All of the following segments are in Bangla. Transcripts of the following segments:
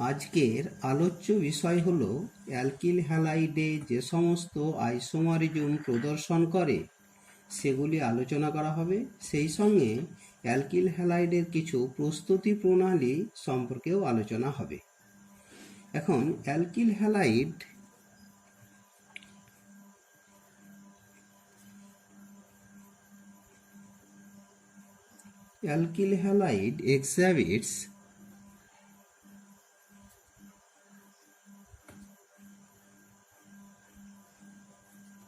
আজকের আলোচ্য বিষয় হলো অ্যালকিল হ্যালাইডে যে সমস্ত আইসোমারিজম প্রদর্শন করে সেগুলি আলোচনা করা হবে। সেই সঙ্গে অ্যালকিল হ্যালাইডের কিছু প্রস্তুতি প্রণালী সম্পর্কেও আলোচনা হবে। এখন alkyl halide exhibits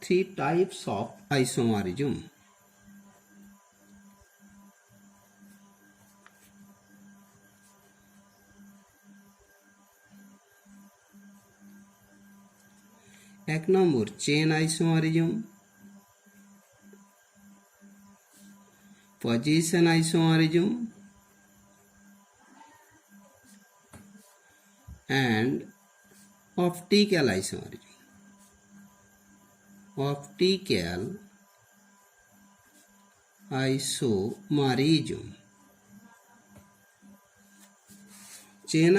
three types of isomerism. এক নম্বর chain isomerism, position isomerism and optical isomerism. Optical isomerism. Chain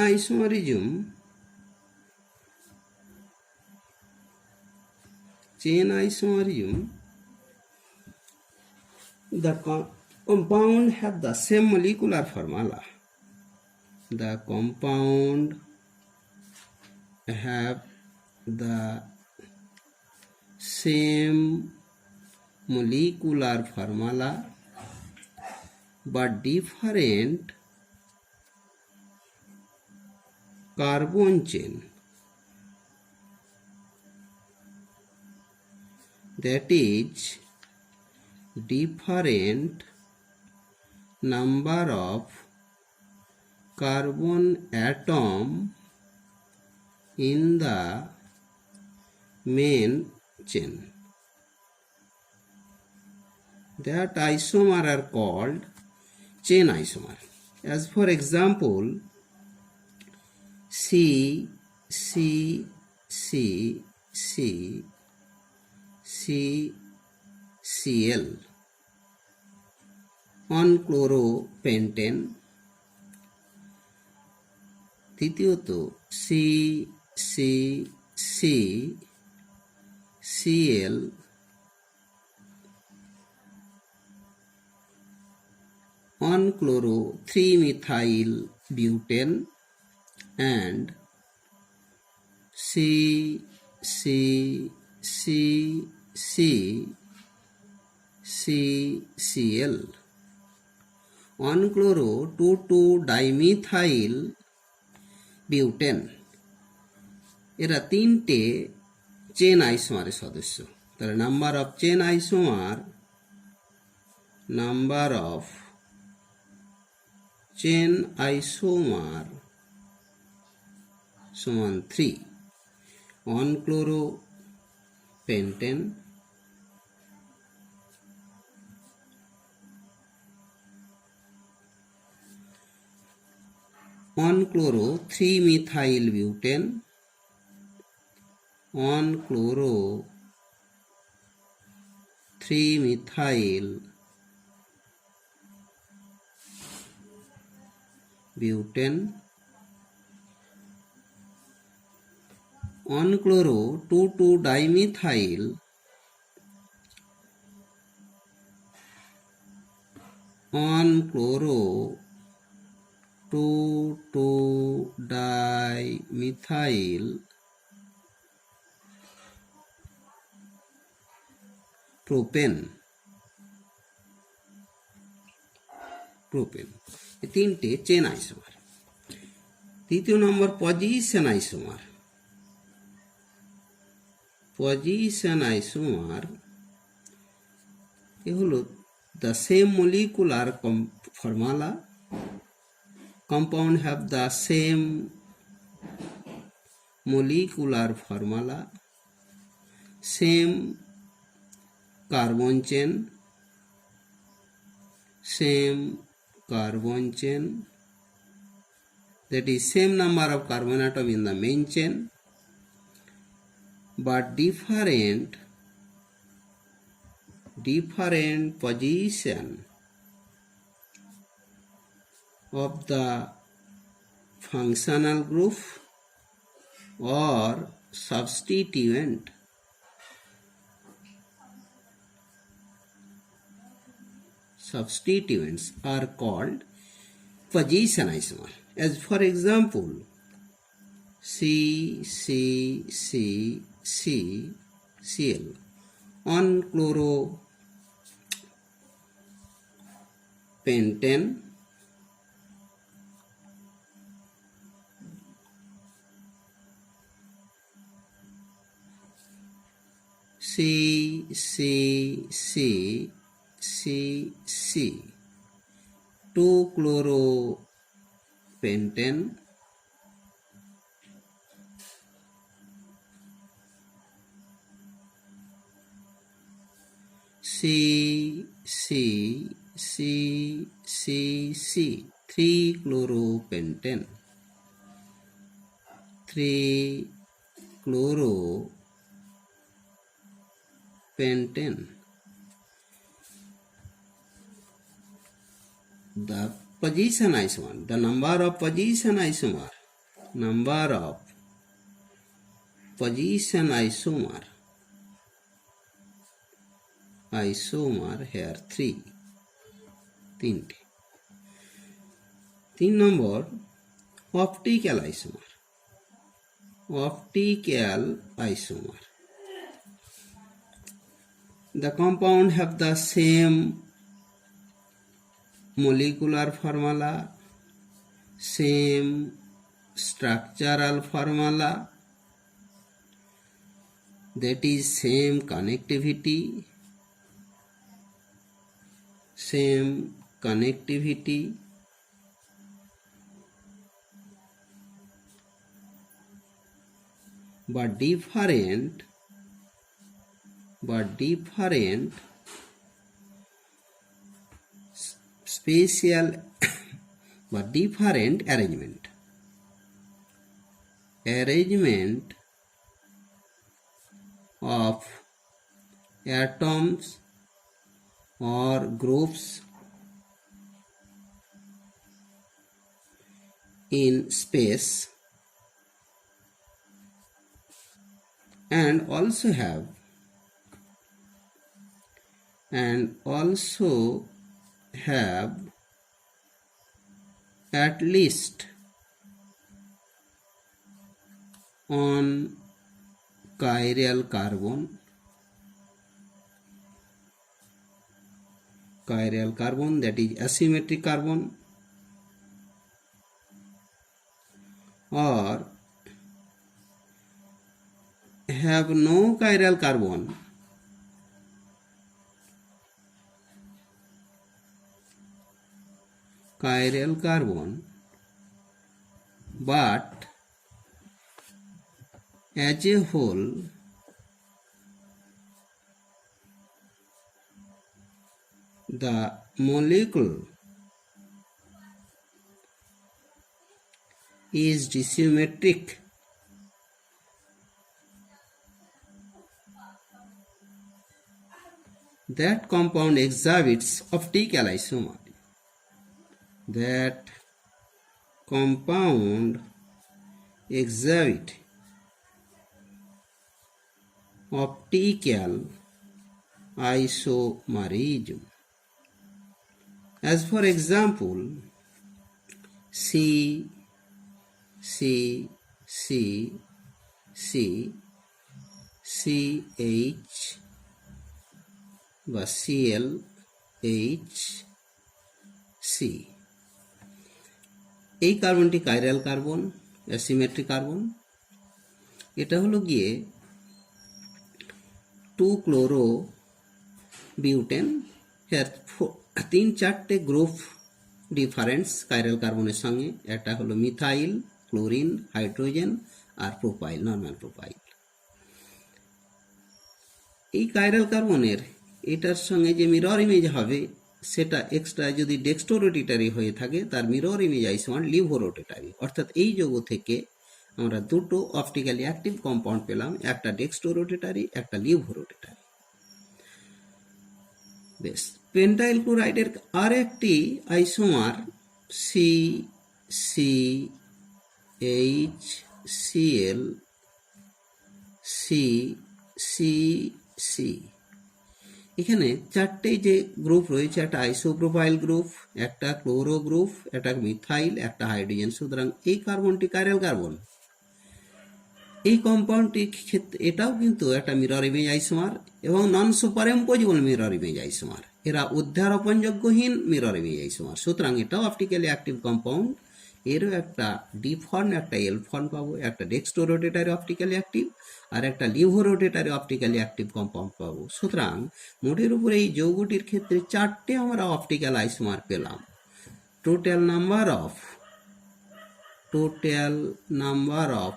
isomerism. The compound have the same molecular formula. The compound have the same molecular formula but different carbon chain. That is, different number of carbon atom in the main chain. That isomer are called chain isomer. As for example, CCl, 1-chloropentane. তৃতীয়ত CCCCl, 1-chloro-3-methyl butane and CCCCCl, 1-chloro-2,2-dimethyl butane. এরা তিনটে চেন আইসোমারের সদস্য। তাহলে নাম্বার অফ চেন আইসোমার সমান 3। 1-chloropentane, 1-chloro-3-methyl butane, 1-chloro-3-methyl butane, 1-chloro-2,2-dimethyl, 1-chloro-2,2-dimethyl propane। এই তিনটে চেন আইসোমার। তৃতীয় নম্বর পজিশন আইসোমার। এ হলো the same molecular formula, compound have the same molecular formula, same carbon chain, that is same number of carbon atom in the main chain but different position of the functional group or substituent. Substituents are called position isomer. As for example, CCCCCl on chloropentane, CCCCC 2-chloropentane, CCCCC 3-chloropentane, 3-chloropentane. The position isomer, the number of position isomer here 3. 3 number optical isomer. The compound have the same molecular formula, same structural formula, that is same connectivity, but different spatial but different arrangement of atoms or groups in space, and also have at least on chiral carbon, that is asymmetric carbon, or have no chiral carbon but as a whole the molecule is dissymmetric. That compound exhibits optical isomer. Optical isomerism. As for example, CH বা ClHC, এই কার্বনটি কাইরাল কার্বন, অ্যাসিমেট্রিক কার্বন। এটা হলো গিয়ে 2-chlorobiutane। এর 3-4টে গ্রুপ ডিফারেন্স কাইরাল কার্বনের সঙ্গে। এটা হলো মিথাইল, ক্লোরিন, হাইড্রোজেন আর প্রোপাইল, নর্মাল প্রোপাইল। এই কাইরাল কার্বনের এটার সঙ্গে যে মিরর ইমেজ হবে সেটা এক্সট্রা যদি ডেক্সট্রোরোটেটারি হয়ে থাকে তার মিরর ইমেজ আইসোমার লিভোরোটেটারি। অর্থাৎ এই যৌগ থেকে আমরা দুটো অপটিক্যালি অ্যাক্টিভ কম্পাউন্ড পেলাম, একটা ডেক্সট্রোরোটেটারি, একটা লিভোরোটেটারি। বেশ, পেন্টাইল ক্লোরাইডের আর একটি আইসোমার HCl CCC। এখানে চারটেই যে গ্রুপ রয়েছে, একটা আইসোপ্রোপাইল গ্রুপ, একটা ক্লোরো গ্রুপ, একটা মিথাইল, একটা হাইড্রোজেন। সুতরাং এই কার্বনটি কাইরাল কার্বন। এই কম্পাউন্ডটির ক্ষেত্রে এটাও কিন্তু একটা মিরর ইমেজ আইসোমার এবং নন সুপারইম্পোজেবল মিরর ইমেজ আইসোমার। এরা অধ্যারোপণযোগ্যহীন মিরর ইমেজ আইসোমার। সুতরাং এটাও অপটিক্যালি অ্যাক্টিভ কম্পাউন্ড। এরও একটা ডি ফর্ম, একটা এল ফর্ম পাবো, একটা ডেক্সট্রো রোটেটারি অপটিক্যালি অ্যাক্টিভ আর একটা লিভো রোটেটারি অপটিক্যালি অ্যাক্টিভ কম্পাউন্ড পাবো। সুতরাং মোটের উপরে এই যৌগটির ক্ষেত্রে চারটে আমরা অপটিক্যাল আইসোমার পেলাম। Total number of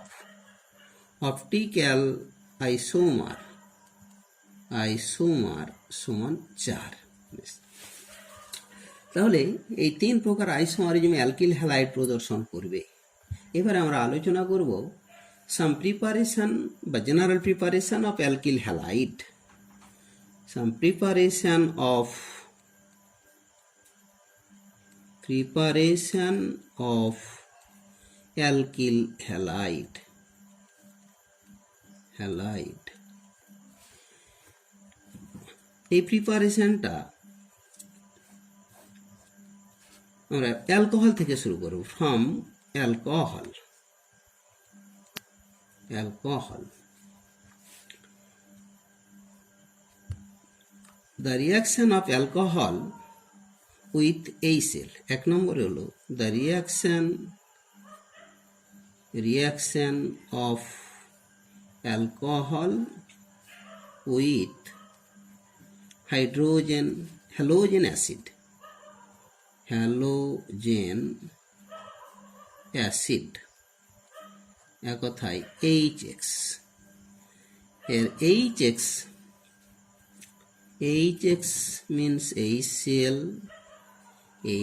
optical isomer সমান 4। তাহলে এই 3 প্রকার আইসোমারিজম অ্যালকিল হ্যালাইড প্রদর্শন করবে। এবারে আমরা আলোচনা করব সাম প্রিপারেশন বা general preparation of alkyl halide. Some preparation of alkyl halide. এই প্রিপারেশনটা আমরা অ্যালকোহল থেকে শুরু করব। From alcohol. The reaction of alcohol with HCl। এক নম্বর হলো the reaction of alcohol with halogen acid। এক কথায় HX। এর HX means HCl,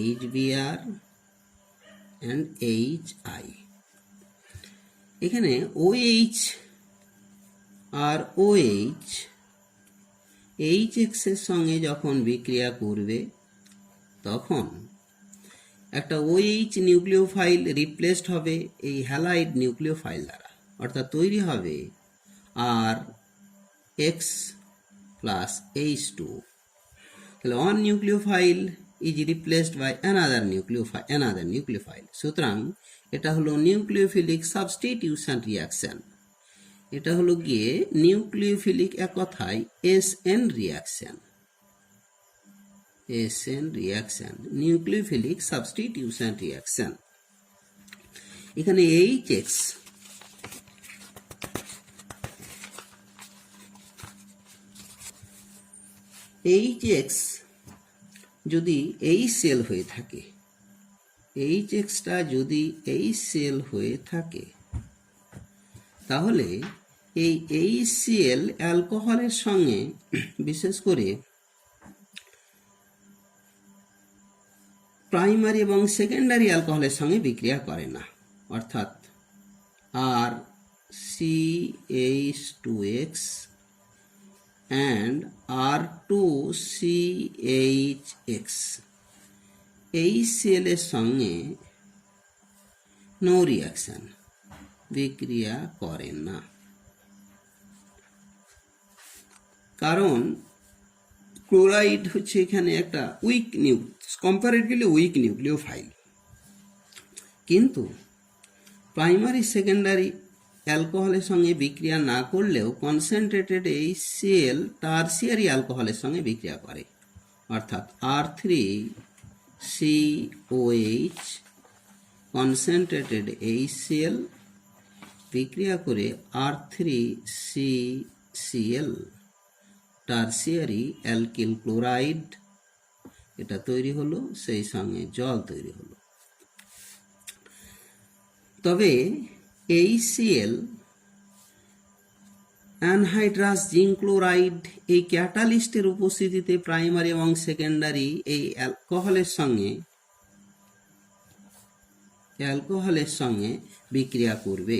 HBr and HI। এখানে OH আর OH HX এর সঙ্গে যখন বিক্রিয়া করবে তখন একটা OH নিউক্লিওফাইল রিপ্লেসড হবে এই হ্যালাইড নিউক্লিওফাইল দ্বারা, অর্থাৎ তৈরি হবে RX plus H2। তাহলে one nucleophile is replaced by another nucleophile। সুতরাং এটা হলো নিউক্লিওফিলিক সাবস্টিটিউশন রিয়াকশন। এটা হলো গিয়ে নিউক্লিওফিলিক, এক কথায় SN reaction, nucleophilic substitution reaction. এখানে HX যদি HCl হয়ে থাকে, HXটা যদি HCl হয়ে থাকে তাহলে এই HCl অ্যালকোহলের সঙ্গে বিশেষ করে প্রাইমারি এবং সেকেন্ডারি অ্যালকোহলের সঙ্গে বিক্রিয়া করে না, অর্থাৎ RCH2X and R2CHX HCl এর সঙ্গে নো রিয়াকশন, বিক্রিয়া করে না। কারণ ক্লোরাইড হচ্ছে এখানে একটা কম্পারেটিভলি উইক নিউক্লিওফাইল, কিন্তু প্রাইমারি সেকেন্ডারি অ্যালকোহলের সঙ্গে বিক্রিয়া না করলেও কনসেন্ট্রেটেড HCl টারসিয়ারি অ্যালকোহলের সঙ্গে বিক্রিয়া করে, অর্থাৎ R3COH কনসেন্ট্রেটেড HCl বিক্রিয়া করে R3CCl টারসিয়ারি অ্যালকিল ক্লোরাইড এটা তৈরি হলো, সেই সঙ্গে জল তৈরি হলো। তবে HCl অ্যানহাইড্রাস জিঙ্ক ক্লোরাইড এই ক্যাটালিস্টের উপস্থিতিতে প্রাইমারি এবং সেকেন্ডারি এই অ্যালকোহলের সঙ্গে বিক্রিয়া করবে।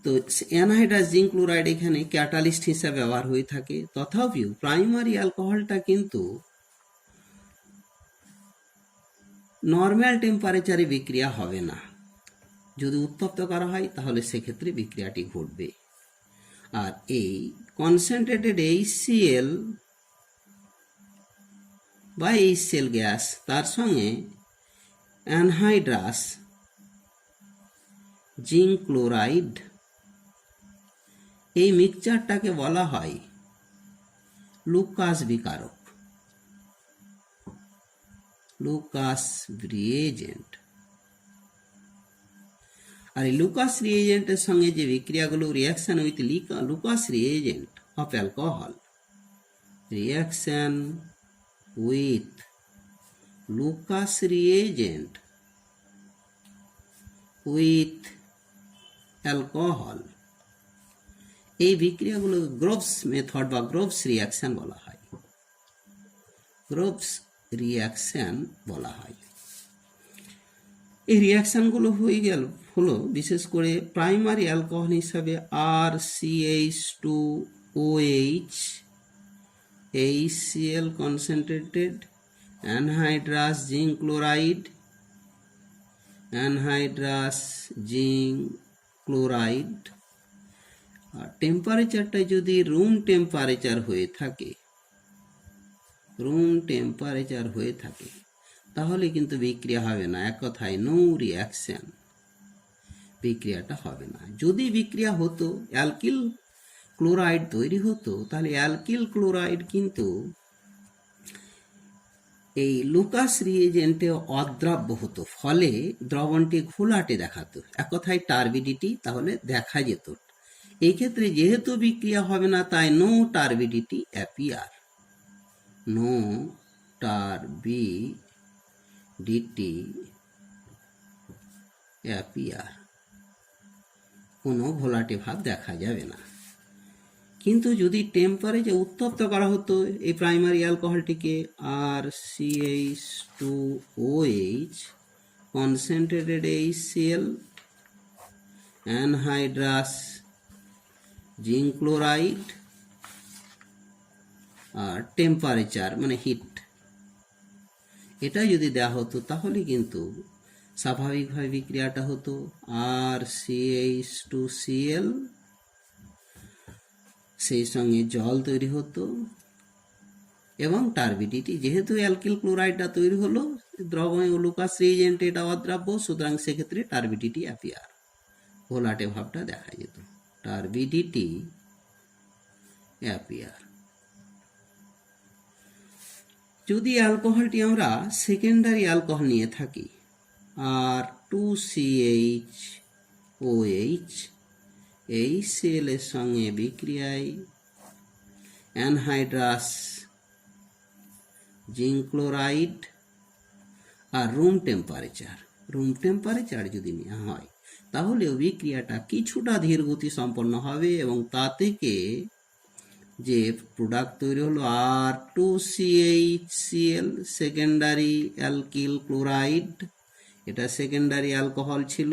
তো অ্যানহাইড্রাস জিঙ্ক ক্লোরাইড এখানে ক্যাটালিস্ট হিসাবে ব্যবহার হয়ে থাকে। তথাপিও প্রাইমারি অ্যালকোহলটা কিন্তু নর্মাল টেম্পারেচারে বিক্রিয়া হবে না, যদি উত্তপ্ত করা হয় তাহলে সেক্ষেত্রে বিক্রিয়াটি ঘটবে। আর এই কনসেন্ট্রেটেড HCl বা HCl গ্যাস তার সঙ্গে অ্যানহাইড্রাস জিঙ্ক ক্লোরাইড, এই মিক্সচারটাকে বলা হয় লুকাস বিকারক, লুকাস রিএজেন্ট। আর এই লুকাস রিএজেন্টের সঙ্গে যে বিক্রিয়াগুলো reaction with Lucas reagent of alcohol, reaction with Lucas reagent with alcohol, এই বিক্রিয়াগুলো গ্রোভস মেথড বা গ্রোভস রিয়াকশন বলা হয়, গ্রোভস রিয়াকশন বলা হয়। এই রিয়াকশনগুলো হলো বিশেষ করে প্রাইমারি অ্যালকোহল হিসাবে RCH2OH, HCl concentrated, anhydrous zinc chloride, anhydrous zinc chloride. আর টেম্পারেচারটা যদি রুম টেম্পারেচার হয়ে থাকে, তাহলে কিন্তু বিক্রিয়া হবে না, এক কথায় নো রিয়াকশন, বিক্রিয়াটা হবে না। যদি বিক্রিয়া হতো, অ্যালকিল ক্লোরাইড তৈরি হতো, তাহলে অ্যালকিল ক্লোরাইড কিন্তু এই লুকাস রিএজেন্টে অদ্রাব্য হতো, ফলে দ্রবণটি ঘোলাটে দেখাতো, এক কথায় টার্বিডিটি তাহলে দেখা যেত। এই ক্ষেত্রে যেহেতু বিক্রিয়া হবে না, তাই no turbidity appear, no turbidity appear, কোনো ঘোলাটে ভাব দেখা যাবে না। কিন্তু যদি টেম্পারেচার উত্তপ্ত করা হতো এই প্রাইমারি অ্যালকোহলটিকে, RCH2OH, concentrated HCl, anhydrous zinc chloride, আর টেম্পারেচার মানে হিট, এটা যদি দেওয়া হতো, তাহলে কিন্তু স্বাভাবিকভাবে বিক্রিয়াটা হতো RCH2Cl, সেই সঙ্গে জল তৈরি হতো, এবং টার্বিডিটি, যেহেতু অ্যালকিল ক্লোরাইডটা তৈরি হলো দ্রবণে লুকাস রিএজেন্ট, এটা অদ্রাব্য, সুতরাং সেক্ষেত্রে টার্বিডিটি অ্যাপিয়ার, ঘোলাটে ভাবটা দেখা যেত, টার্বিডিটি অ্যাপিয়ার। যদি অ্যালকোহলটি আমরা সেকেন্ডারি অ্যালকোহল নিয়ে থাকি, R2CHOH, HCl এর সঙ্গে বিক্রিয়ায় অ্যানহাইড্রাস জিঙ্ক ক্লোরাইড আর রুম টেম্পারেচার যদি নেওয়া হয়, তাহলে বিক্রিয়াটা কিছুটা ধীর গতি সম্পন্ন হবে, এবং তা থেকে যে প্রোডাক্ট তৈরি হলো R2CHCl, সেকেন্ডারি অ্যালকিল ক্লোরাইড, এটা সেকেন্ডারি অ্যালকোহল ছিল,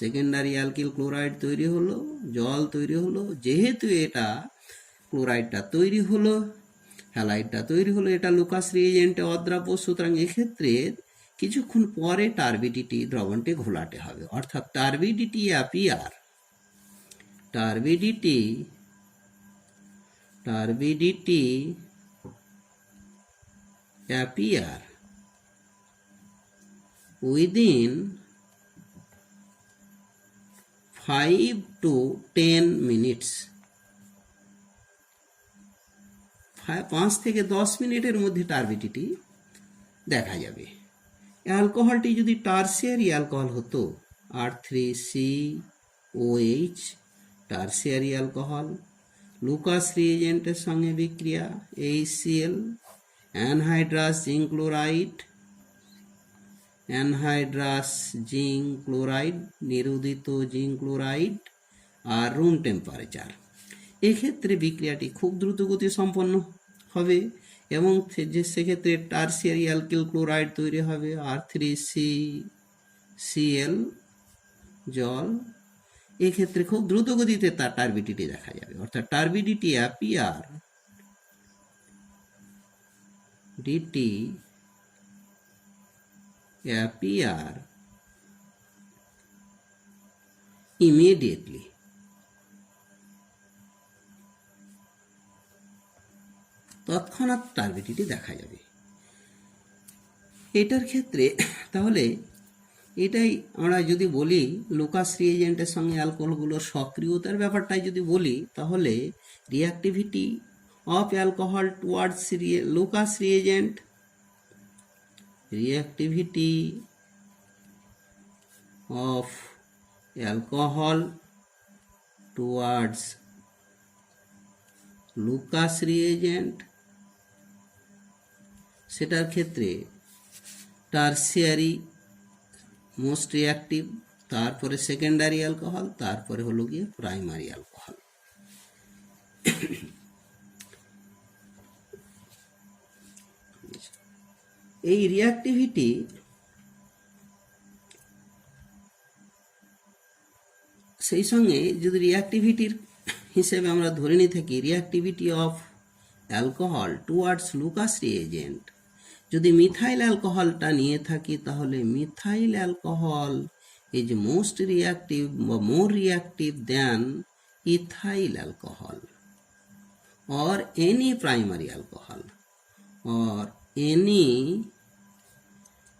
সেকেন্ডারি অ্যালকিল ক্লোরাইড তৈরি হলো, জল তৈরি হলো, যেহেতু এটা ক্লোরাইডটা তৈরি হলো, হ্যালাইডটা তৈরি হলো, এটা লুকাস রিএজেন্টে অদ্রাব্য, সুতরাং এক্ষেত্রে কিছুক্ষণ পরে টার্বিডিটি দ্রবণটি ঘোলাটে হবে, অর্থাৎ turbidity appear, turbidity appear within 5 to 10 minutes, 5 থেকে 10 মিনিটের মধ্যে টার্বিডিটি দেখা যাবে। অ্যালকোহলটি যদি টার্সিয়ারি অ্যালকোহল হতো, R3COH, টার্সিয়ারি অ্যালকোহল, লুকাস রিএজেন্টের সঙ্গে বিক্রিয়া HCl, anhydrous zinc chloride, anhydrous zinc chloride, নিরোদিত জিঙ্ক ক্লোরাইড, আর রুম টেম্পারেচার, এক্ষেত্রে বিক্রিয়াটি খুব দ্রুত গতি সম্পন্ন হবে, এবং সেক্ষেত্রে টার্সিয়ারি অ্যালকিল ক্লোরাইড তৈরি হবে, R3CCl, জল, এক্ষেত্রে খুব দ্রুত গতিতে তার টার্বিডিটি দেখা যাবে, অর্থাৎ টার্বিডিটি অ্যাপিয়ার, ইমিডিয়েটলি। তৎক্ষণাৎ টার্বিডিটি দেখা যাবে। এটার ক্ষেত্রে তাহলে এটাই আমরা যদি বলি লুকাস রিএজেন্টের সঙ্গে অ্যালকোহলগুলোর সক্রিয়তার ব্যাপারটাই যদি বলি, তাহলে reactivity of alcohol towards Lucas reagent, reactivity of alcohol towards Lucas reagent, সেটার ক্ষেত্রে টারসিয়ারি মোস্ট রিঅ্যাক্টিভ, তারপরে সেকেন্ডারি অ্যালকোহল, তারপরে হলো গিয়ে প্রাইমারি অ্যালকোহল। এই রিঅ্যাক্টিভিটি সেই সঙ্গে যদি রিঅ্যাক্টিভিটির হিসেবে আমরা ধরে নিয়ে থাকি reactivity of alcohol towards Lucas reagent, যদি মিথাইল অ্যালকোহলটা নিয়ে থাকি তাহলে methyl alcohol is most reactive বা more reactive than ethyl alcohol or any primary alcohol or any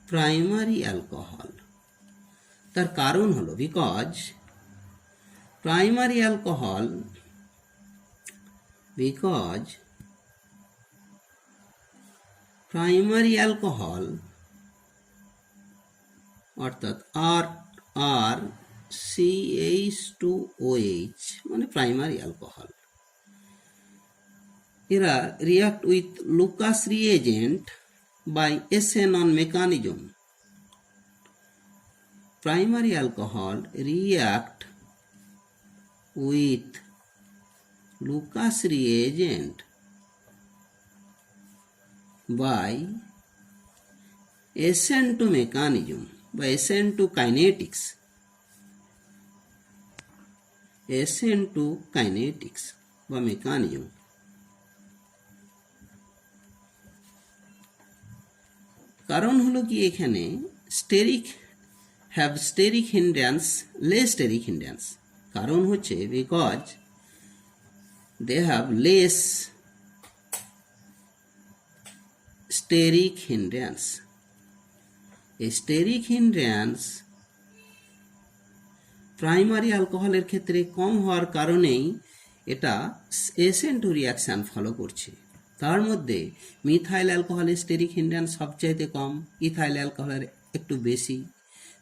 primary alcohol। তার কারণ হলো বিকজ primary alcohol অর্থাৎ আর CH2OH মানে প্রাইমারি অ্যালকোহল, এরা react with Lucas reagent by SN-on mechanism। Primary alcohol react with Lucas reagent by SN2 mechanism, by SN2 kinetics, বা mechanism। কারণ হলো কি এখানে steric hindrance, less steric hindrance. কারণ হচ্ছে because they have less steric hindrance. এই স্টেরিক হিন্ড্যান্স প্রাইমারি অ্যালকোহলের ক্ষেত্রে কম হওয়ার কারণেই এটা SN2 রিয়াকশান ফলো করছে। তার মধ্যে মিথাইল অ্যালকোহলের স্টেরিক হিন্ড্যান্স সবচাইতে কম, ইথাইল অ্যালকোহলের একটু বেশি।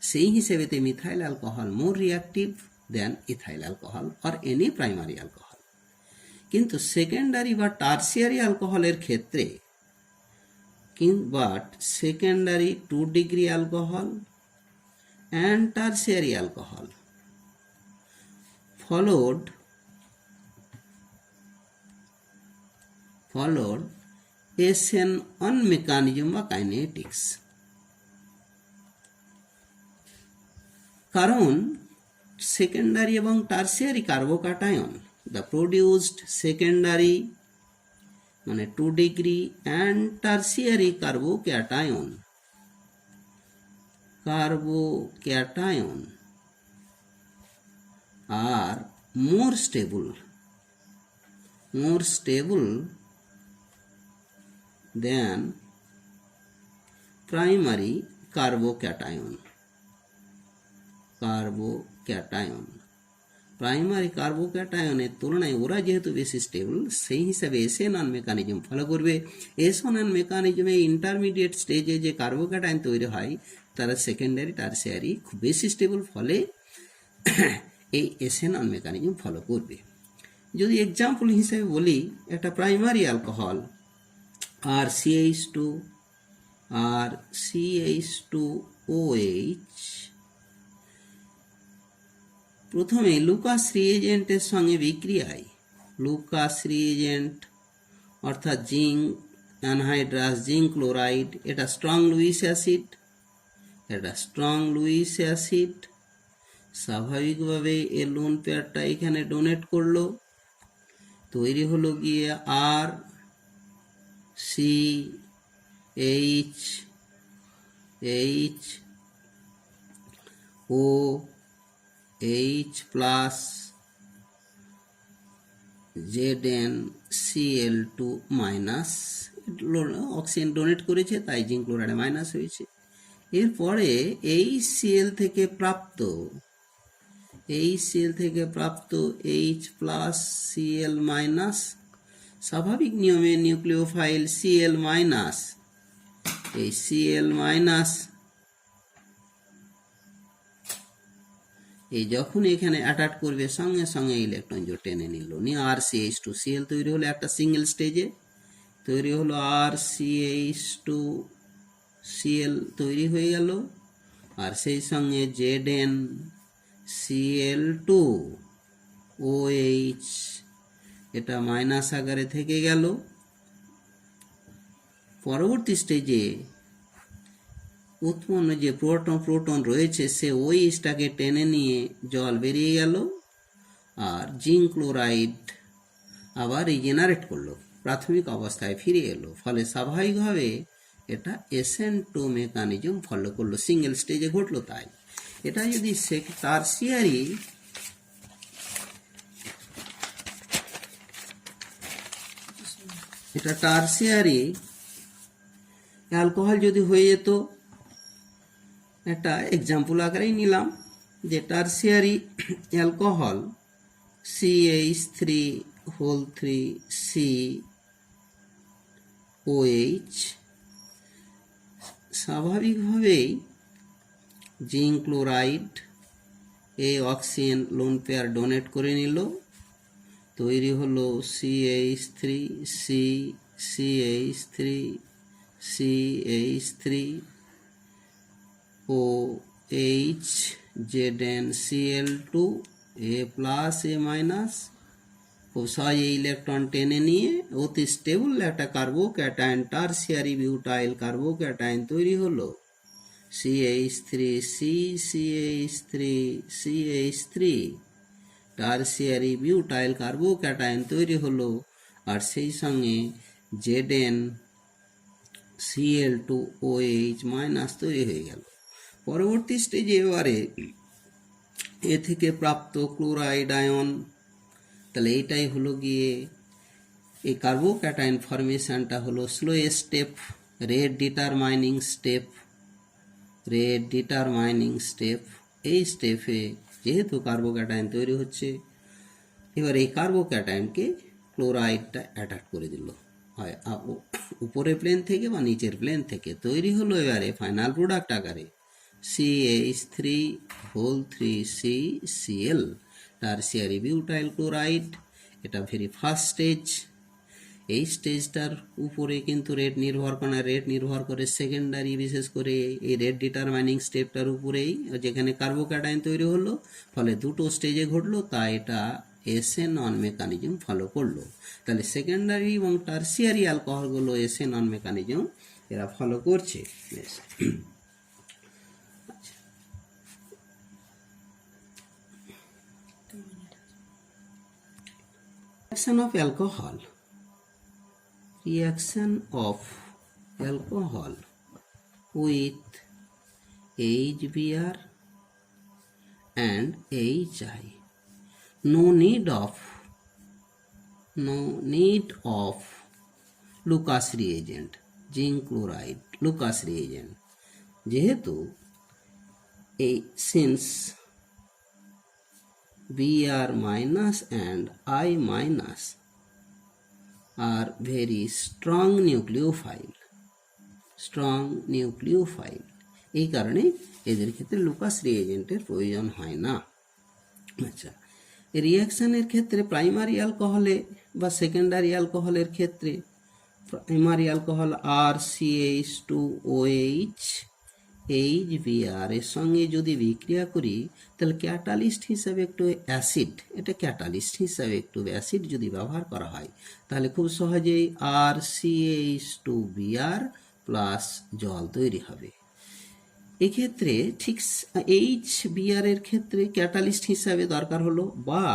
সেই হিসেবেতে methyl alcohol more reactive than ethyl alcohol or any primary alcohol. কিন্তু সেকেন্ডারি বা টারসিয়ারি অ্যালকোহলের ক্ষেত্রে but secondary 2 degree alcohol and tertiary alcohol followed SN-on mechanism বা কাইনেটিক্স। কারণ সেকেন্ডারি এবং tertiary carbocation the produced secondary মানে 2 degree and tertiary carbocation are more stable than primary carbocation। Primary কার্বোক্যাটায়নের তুলনায় ওরা যেহেতু বেশি স্টেবল, সেই হিসাবে SN-on মেকানিজম ফলো করবে। SN-on মেকানিজমে ইন্টারমিডিয়েট স্টেজে যে কার্বোক্যাটায়ন তৈরি হয় তারা সেকেন্ডারি টারসিয়ারি খুব বেশি স্টেবল, ফলে এই SN-on মেকানিজম ফলো করবে। যদি এক্সাম্পল হিসেবে বলি, একটা প্রাইমারি অ্যালকোহল আর CH2OH প্রথমে লুকাস রিএজেন্টের সঙ্গে বিক্রিয়ায়, লুকাস রিএজেন্ট অর্থাৎ জিঙ্ক অ্যানহাইড্রাস, জিঙ্ক ক্লোরাইড, এটা স্ট্রং লুইস অ্যাসিড, স্বাভাবিকভাবে এর লোন পেয়ারটা এখানে ডোনেট করলো, তৈরি হলো গিয়ে আর CH2O H plus ZnCl2 minus, oxygen donate করেছে তাই জিঙ্ক ক্লোরাইডে মাইনাস হয়েছে। এরপরে এই Cl থেকে প্রাপ্ত H প্লাস Cl মাইনাস, স্বাভাবিক নিয়মে নিউক্লিওফাইল Cl মাইনাস, এই Cl মাইনাস এই যখন এখানে অ্যাটাক করবে সঙ্গে সঙ্গে ইলেকট্রন জোট টেনে নিল, নিয়ে RCH2Cl তৈরি হলো, একটা সিঙ্গেল স্টেজে তৈরি হলো, RCH2Cl তৈরি হয়ে গেল, আর সেই সঙ্গে ZnCl2OH এটা মাইনাস আকারে থেকে গেল। পরবর্তী স্টেজে উৎপন্ন যে প্রোটন রয়েছে সে ওইটাকে টেনে নিয়ে জল বেরিয়ে গেল, আর জিঙ্ক ক্লোরাইড আবার রিজেনারেট করলো, প্রাথমিক অবস্থায় ফিরে এলো। ফলে স্বাভাবিকভাবে এটা SN2 মেকানিজম ফলো করলো, সিঙ্গেল স্টেজে ঘটলো। তাই এটা যদি টারসিয়ারি অ্যালকোহল যদি হয়ে যেত, একটা এক্সাম্পল আকারেই নিলাম যে টারসিয়ারি অ্যালকোহল CH3COH স্বাভাবিকভাবেই জিঙ্ক ক্লোরাইড এই অক্সিজেন লোন পেয়ার ডোনেট করে নিল, তৈরি হলো CH3OH ZnCl2 A plus A minus, খুব সহজে ইলেকট্রন টেনে নিয়ে অতি স্টেবল একটা কার্বোক্যাটায়ন টারসিয়ারি বিউটাইল কার্বোক্যাটায়ন তৈরি হলো, CH3 টারসিয়ারি বিউটাইল কার্বোক্যাটায়ন তৈরি হলো, আর সেই সঙ্গে ZnCl2OH মাইনাস তৈরি হয়ে গেল। পরবর্তী স্টেজে এবারে এ থেকে প্রাপ্ত ক্লোরাইড আয়ন, তাহলে এইটাই হলো গিয়ে এই কার্বোক্যাটায়ন ফরমেশনটা হলো slow step, rate determining step. এই স্টেপে যেহেতু কার্বোক্যাটায়ন তৈরি হচ্ছে, এবার এই কার্বোক্যাটায়নকে ক্লোরাইডটা অ্যাটাক করে দিল, হয় উপরের প্লেন থেকে বা নিচের প্লেন থেকে, তৈরি হলো এবারে ফাইনাল প্রোডাক্ট আকারে CH3CCl টারসিয়ারি বিউটাইল ক্লোরাইড। এটা ভেরি ফার্স্ট স্টেজ। এই স্টেজটার উপরে কিন্তু রেট নির্ভর করে না, রেট নির্ভর করে সেকেন্ডারি, বিশেষ করে এই রেট ডিটারমাইনিং স্টেপটার উপরেই, যেখানে কার্বোক্যাটায়ন তৈরি হলো। ফলে দুটো স্টেজে ঘটলো, তাই এটা SN1 মেকানিজম ফলো করলো। তাহলে সেকেন্ডারি এবং টারসিয়ারি অ্যালকোহলগুলো SN1 মেকানিজম এরা ফলো করছে। Reaction of alcohol with HBr and HI. No need of Lucas reagent, zinc chloride Lucas reagent, যেহেতু since Br minus and I minus are very strong nucleophile, এই কারণে এদের ক্ষেত্রে লুকাস রিএজেন্টের প্রয়োজন হয় না। আচ্ছা, রিঅ্যাকশনের ক্ষেত্রে প্রাইমারি অ্যালকোহলে বা সেকেন্ডারি অ্যালকোহলের ক্ষেত্রে প্রাইমারি অ্যালকোহল RCH2OH HBr এর সঙ্গে যদি বিক্রিয়া করি, তাহলে ক্যাটালিস্ট হিসাবে একটু অ্যাসিড, এটা ক্যাটালিস্ট হিসাবে একটু অ্যাসিড যদি ব্যবহার করা হয়, তাহলে খুব সহজেই RCH2Br প্লাস জল তৈরি হবে। এক্ষেত্রে ঠিক HBr এর ক্ষেত্রে ক্যাটালিস্ট হিসাবে দরকার হলো, বা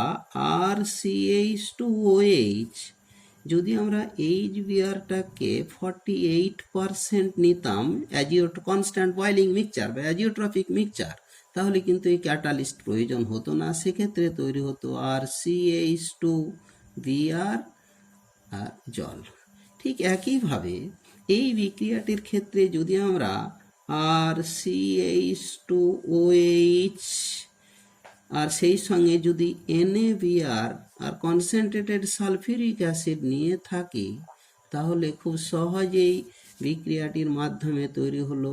RCH2OH যদি আমরা HBrটাকে 48% নিতাম কনস্ট্যান্ট বয়েলিং মিক্সচার বা অ্যাজিওট্রপিক মিক্সচার, তাহলে কিন্তু এই ক্যাটালিস্ট প্রয়োজন হতো না, সেক্ষেত্রে তৈরি হতো RCH2Br আর জল। ঠিক একইভাবে এই বিক্রিয়াটির ক্ষেত্রে যদি আমরা RCH2OH আর সেই সঙ্গে যদি NaBr আর কনসেন্ট্রেটেড সালফিউরিক অ্যাসিড নিয়ে থাকি, তাহলে খুব সহজেই বিক্রিয়াটির মাধ্যমে তৈরি হলো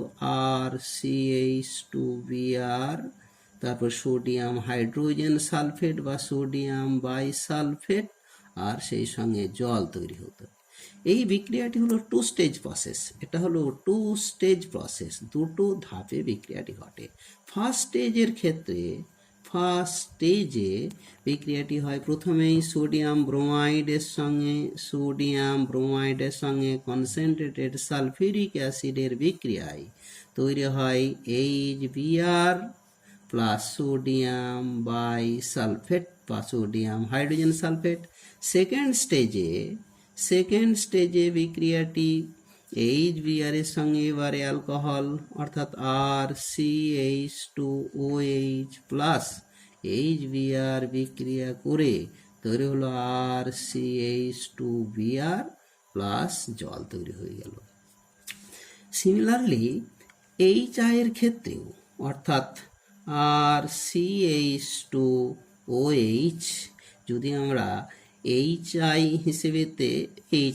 RCH2Br, তারপর সোডিয়াম হাইড্রোজেন সালফেট বা সোডিয়াম বাইসালফেট, আর সেই সঙ্গে জল তৈরি হতো। এই বিক্রিয়াটি হলো 2 স্টেজ প্রসেস। এটা হলো 2 স্টেজ প্রসেস, দুটো ধাপে বিক্রিয়াটি ঘটে। ফার্স্ট স্টেজে বিক্রিয়াটি হয় প্রথমেই সোডিয়াম ব্রোমাইডের সঙ্গে কনসেন্ট্রেটেড সালফিউরিক অ্যাসিডের বিক্রিয়ায় তৈরি হয় HBr প্লাস সোডিয়াম বাইসালফেট বা সোডিয়াম হাইড্রোজেন সালফেট। সেকেন্ড স্টেজে বিক্রিয়াটি HBr এর সঙ্গে এবারে অ্যালকোহল অর্থাৎ RCH2OH প্লাস HBr বিক্রিয়া করে তৈরি হলো RCH2Br প্লাস জল তৈরি হয়ে গেল। সিমিলারলি HI এর ক্ষেত্রেও অর্থাৎ RCH2OH, যদি আমরা HI হিসেবেতে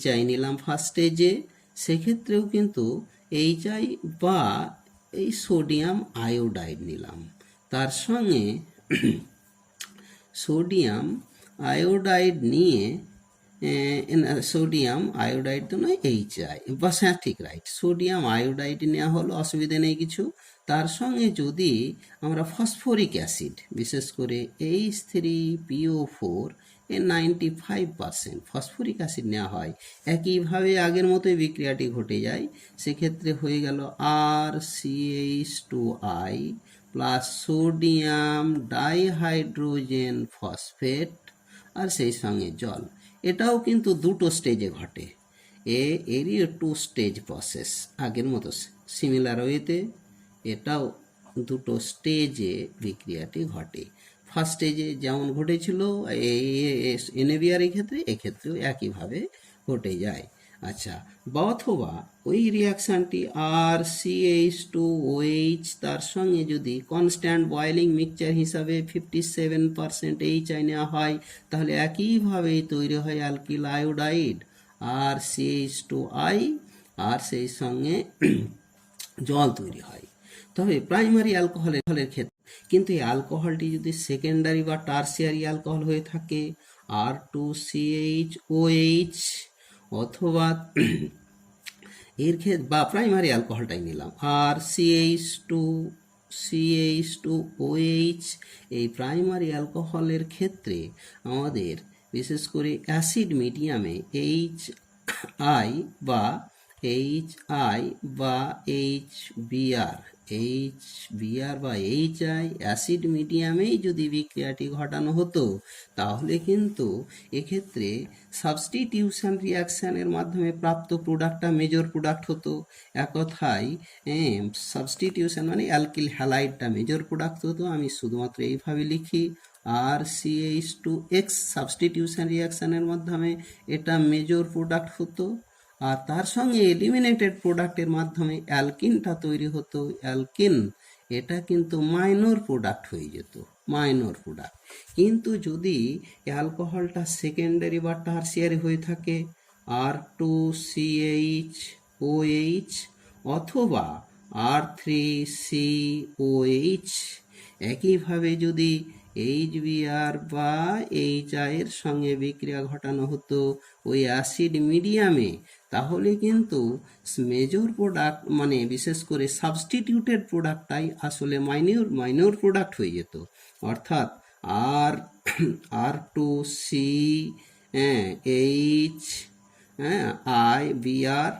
HI নিলাম ফার্স্ট স্টেজে, সেক্ষেত্রেও কিন্তু HI বা এই সোডিয়াম আয়োডাইড নিলাম, তার সঙ্গে সোডিয়াম আয়োডাইড নিয়ে সোডিয়াম আয়োডাইড তো নয় HI, বাস হ্যাঁ ঠিক রাইট, সোডিয়াম আয়োডাইড নেওয়া হলো, অসুবিধা নেই কিছু। তার সঙ্গে যদি আমরা ফসফরিক অ্যাসিড, বিশেষ করে H3PO4 এর 95% ফসফরিক অ্যাসিড নেওয়া হয়, একইভাবে আগের মতোই বিক্রিয়াটি ঘটে যায়। সেক্ষেত্রে হয়ে গেল RCH2I plus sodium dihydrogen phosphate আর সেই সঙ্গে জল। এটাও কিন্তু দুটো স্টেজে ঘটে, এরই 2 স্টেজ প্রসেস, আগের মতো সিমিলার ওয়েতে এটাও দুটো স্টেজে বিক্রিয়াটি ঘটে। ফার্স্ট স্টেজে যেমন ঘটেছিল NaBr এর ক্ষেত্রে, এক্ষেত্রেও একইভাবে ঘটে যায়। আচ্ছা, বা অথবা ওই রিয়াকশানটি RCH2OH তার সঙ্গে যদি কনস্ট্যান্ট বয়েলিং মিক্সচার হিসাবে 57% HI নেওয়া হয়, তাহলে একইভাবেই তৈরি হয় অ্যালকিল আয়োডাইড RCH2I আর সেই সঙ্গে জল তৈরি হয়। তবে প্রাইমারি অ্যালকোহলের ক্ষেত্রে কিন্তু এই অ্যালকোহলটি যদি সেকেন্ডারি বা টারসিয়ারি অ্যালকোহল হয়ে থাকে, R2CHOH, অথবা এর ক্ষেত্রে বা প্রাইমারি অ্যালকোহলটাই নিলাম RCH2OH, এই প্রাইমারি অ্যালকোহলের ক্ষেত্রে আমাদের বিশেষ করে অ্যাসিড মিডিয়ামে HI বা HBr বা HI অ্যাসিড মিডিয়ামেই যদি বিক্রিয়াটি ঘটানো হতো, তাহলে কিন্তু এক্ষেত্রে সাবস্টিটিউশন রিয়াকশানের মাধ্যমে প্রাপ্ত প্রোডাক্টটা মেজর প্রোডাক্ট হতো। এক কথায় সাবস্টিটিউশন মানে অ্যালকিল হ্যালাইডটা মেজর প্রোডাক্ট হতো। আমি শুধুমাত্র এইভাবে লিখি RCH2X সাবস্টিটিউশন রিয়াকশানের মাধ্যমে এটা মেজর প্রোডাক্ট হতো, আর তার সঙ্গে এলিমিনেটেড প্রোডাক্টের মাধ্যমে অ্যালকিনটা তৈরি হতো। অ্যালকিন এটা কিন্তু মাইনর প্রোডাক্ট হয়ে যেত, মাইনর প্রোডাক্ট। কিন্তু যদি অ্যালকোহলটা সেকেন্ডারি বা টারসিয়ারি হয়ে থাকে, R2CHOH অথবা R3COH, একইভাবে যদি HBr বা HI এর সঙ্গে বিক্রিয়া ঘটানো হতো ওই অ্যাসিড মিডিয়ামে, তাহলে কিন্তু মেজর প্রোডাক্ট মানে বিশেষ করে সাবস্টিটিউটেড প্রোডাক্টটাই আসলে মাইনর প্রোডাক্ট হয়ে যেত। অর্থাৎ R2CHIBr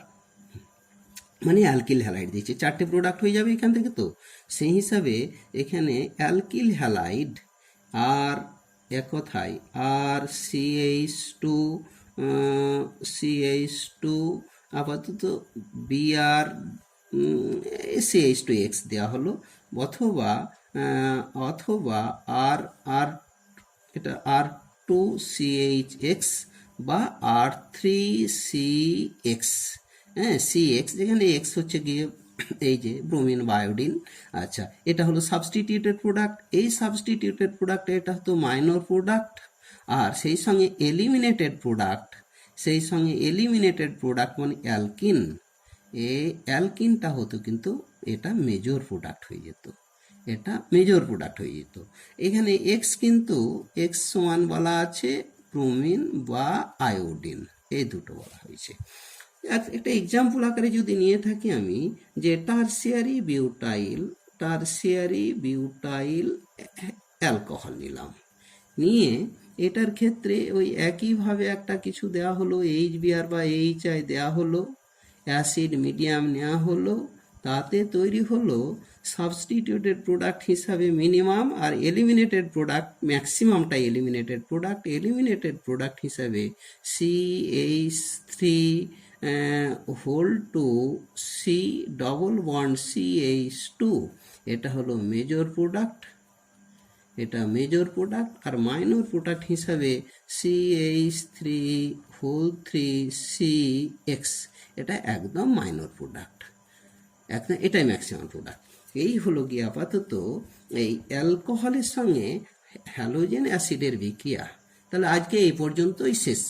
মানে অ্যালকিল হ্যালাইড দিচ্ছে, 4টে প্রোডাক্ট হয়ে যাবে এখান থেকে। তো সেই হিসাবে এখানে অ্যালকিল হ্যালাইড আর এক কথায় CH2 আপাতত Br CH2X দেওয়া হলো, অথবা অথবা আর আর এটা R2CH বা R3CX, হ্যাঁ CX, যেখানে এক্স হচ্ছে গিয়ে এই যে ব্রোমিন বা আয়োডিন। আচ্ছা, এটা হলো সাবস্টিটিউটেড প্রোডাক্ট। এই সাবস্টিটিউটেড প্রোডাক্ট এটা তো মাইনর প্রোডাক্ট। আর সেই সঙ্গে এলিমিনেটেড প্রোডাক্ট মানে অ্যালকিন, এই অ্যালকিনটা হতো কিন্তু এটা মেজর প্রোডাক্ট হয়ে যেত, এখানে এক্স কিন্তু এক্স সমান বলা আছে ব্রোমিন বা আয়োডিন, এই দুটো বলা হয়েছে। একটা এক্সাম্পল আকারে যদি নিয়ে থাকি আমি, যে টারসিয়ারি বিউটাইল অ্যালকোহল নিলাম, নিয়ে এটার ক্ষেত্রে ওই একইভাবে একটা কিছু দেওয়া হলো, HBr বা HI দেওয়া হলো, অ্যাসিড মিডিয়াম নেওয়া হলো, তাতে তৈরি হলো সাবস্টিটিউটেড প্রোডাক্ট হিসাবে মিনিমাম, আর এলিমিনেটেড প্রোডাক্ট ম্যাক্সিমামটা এলিমিনেটেড প্রোডাক্ট হিসাবে CH3 whole two C double bond CH2, এটা হলো মেজর প্রোডাক্ট, আর মাইনর প্রোডাক্ট হিসাবে CH3 এটা একদম মাইনর প্রোডাক্ট, এটাই ম্যাক্সিমাম প্রোডাক্ট। এই হলো গিয়ে আপাতত এই অ্যালকোহলের সঙ্গে হ্যালোজেন অ্যাসিডের বিক্রিয়া। তাহলে আজকে এই পর্যন্তই শেষ।